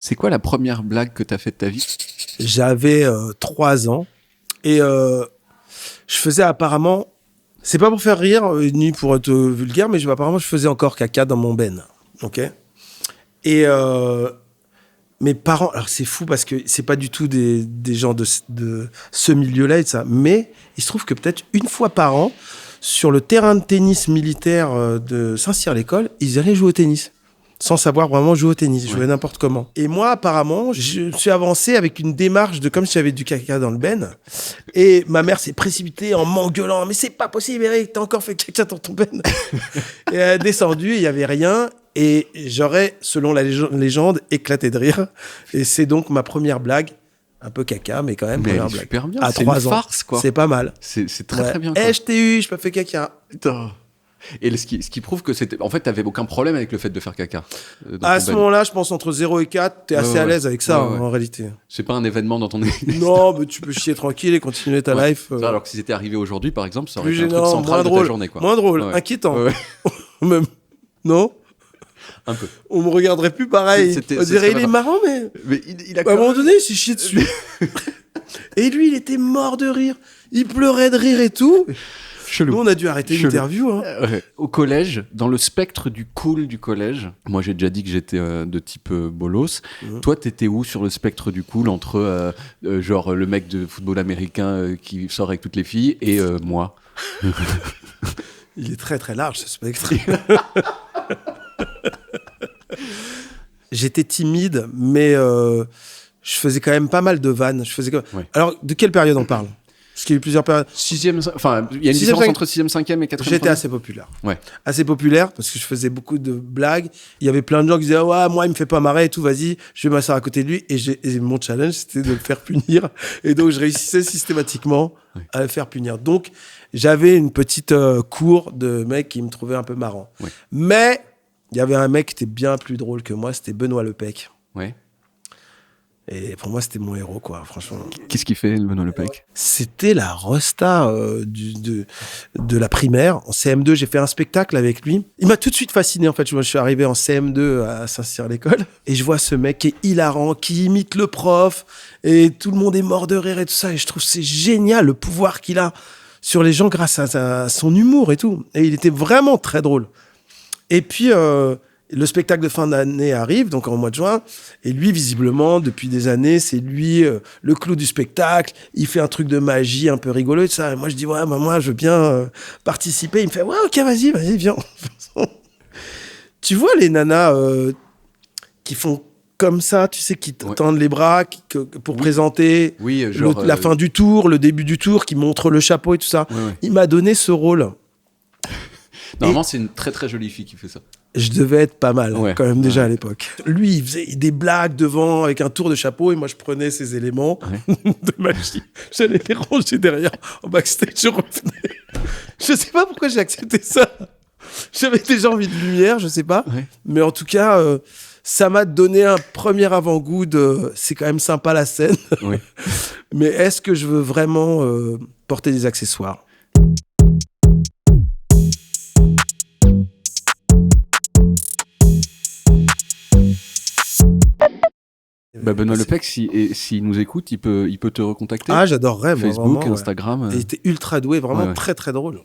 C'est quoi la première blague que t'as faite de ta vie? J'avais 3 ans et je faisais apparemment, c'est pas pour faire rire ni pour être vulgaire, mais apparemment je faisais encore caca dans mon ben, ok. Et mes parents, alors c'est fou parce que c'est pas du tout des gens de ce milieu-là et de ça, mais il se trouve que peut-être une fois par an, sur le terrain de tennis militaire de Saint-Cyr-l'École, ils allaient jouer au tennis. Sans savoir vraiment jouer au tennis, jouer n'importe comment. Et moi, apparemment, je me suis avancé avec une démarche de comme si j'avais du caca dans le ben. Et ma mère s'est précipitée en m'engueulant. Mais c'est pas possible, Eric, t'as encore fait caca dans ton ben. Et elle est descendue, il y avait rien. Et j'aurais, selon la légende, éclaté de rire. Et c'est donc ma première blague. Un peu caca, mais quand même, Mais première elle est blague. super bien, À c'est 3 une ans. farce, quoi. C'est pas mal. C'est très très bien, quoi. Eh, je t'ai eu, je pas fait caca. Putain. Et ce qui prouve que c'était... En fait, t'avais aucun problème avec le fait de faire caca. Dans À ton ce ben. moment-là, je pense entre 0 et 4, t'es assez à l'aise avec ça, Ouais. en réalité. C'est pas un événement dans ton... Non, mais tu peux chier tranquille et continuer ta Ouais. life. Ça, alors que si c'était arrivé aujourd'hui, par exemple, ça aurait Plus été un truc gênant, central moins de ta drôle. journée, quoi. Moins drôle, Ouais. inquiétant. Ouais. Même. Non, Un peu. on me regarderait plus pareil. C'est On dirait, il très est marrant, mais Mais il a à un moment donné, il s'est chié dessus. Et lui, il était mort de rire. Il pleurait de rire et tout. Chelou. Nous, on a dû arrêter Chelou. l'interview. Hein. Ouais. Au collège, dans le spectre du cool du collège, moi j'ai déjà dit que j'étais de type bolos. Toi, t'étais où sur le spectre du cool entre genre le mec de football américain qui sort avec toutes les filles et moi? Il est très très large, ce spectre. J'étais timide, mais je faisais quand même pas mal de vannes. Ouais. Alors, de quelle période on parle? Parce qu'il y a eu plusieurs périodes. Enfin, il y a une Sixième, différence cinq- entre 6e, 5e et 4e. J'étais assez populaire. Ouais. Assez populaire parce que je faisais beaucoup de blagues. Il y avait plein de gens qui disaient ouais, moi il me fait pas marrer et tout, vas-y, je vais m'asseoir à côté de lui et mon challenge c'était de le faire punir et donc je réussissais systématiquement à le faire punir. Donc j'avais une petite cour de mecs qui me trouvaient un peu marrant. Ouais. Mais il y avait un mec qui était bien plus drôle que moi, c'était Benoît Lepec. Ouais. Et pour moi, c'était mon héros, quoi, franchement. Qu'est-ce qu'il fait, Benoît Lepec? C'était la resta de la primaire. En CM2, j'ai fait un spectacle avec lui. Il m'a tout de suite fasciné, en fait. Je suis arrivé en CM2 à Saint-Cyr-l'École. Et je vois ce mec qui est hilarant, qui imite le prof. Et tout le monde est mort de rire et tout ça. Et je trouve que c'est génial, le pouvoir qu'il a sur les gens grâce à son humour et tout. Et il était vraiment très drôle. Et puis... le spectacle de fin d'année arrive, donc en mois de juin, et lui, visiblement, depuis des années, c'est lui le clou du spectacle. Il fait un truc de magie un peu rigolo et tout ça. Et moi, je dis, ouais, bah, moi, je veux bien participer. Il me fait, ouais, ok, vas-y, viens. Tu vois les nanas qui font comme ça, tu sais, qui tendent les bras pour présenter genre, la fin du tour, le début du tour, qui montrent le chapeau et tout ça. Ouais. Il m'a donné ce rôle. Normalement, c'est une très très jolie fille qui fait ça. Je devais être pas mal, quand même, déjà ouais. à l'époque. Lui, il faisait des blagues devant avec un tour de chapeau et moi, je prenais ces éléments de magie. J'allais les ranger derrière en backstage, je revenais. Je sais pas pourquoi j'ai accepté ça. J'avais déjà envie de lumière, je sais pas. Ouais. Mais en tout cas, ça m'a donné un premier avant-goût de c'est quand même sympa la scène. Oui. Mais est-ce que je veux vraiment porter des accessoires ? Bah Benoît Lepec, s'il nous écoute, il peut te recontacter. Ah, j'adorerais, moi, Facebook, vraiment, Instagram. Il était ultra doué, vraiment Ouais. très très drôle.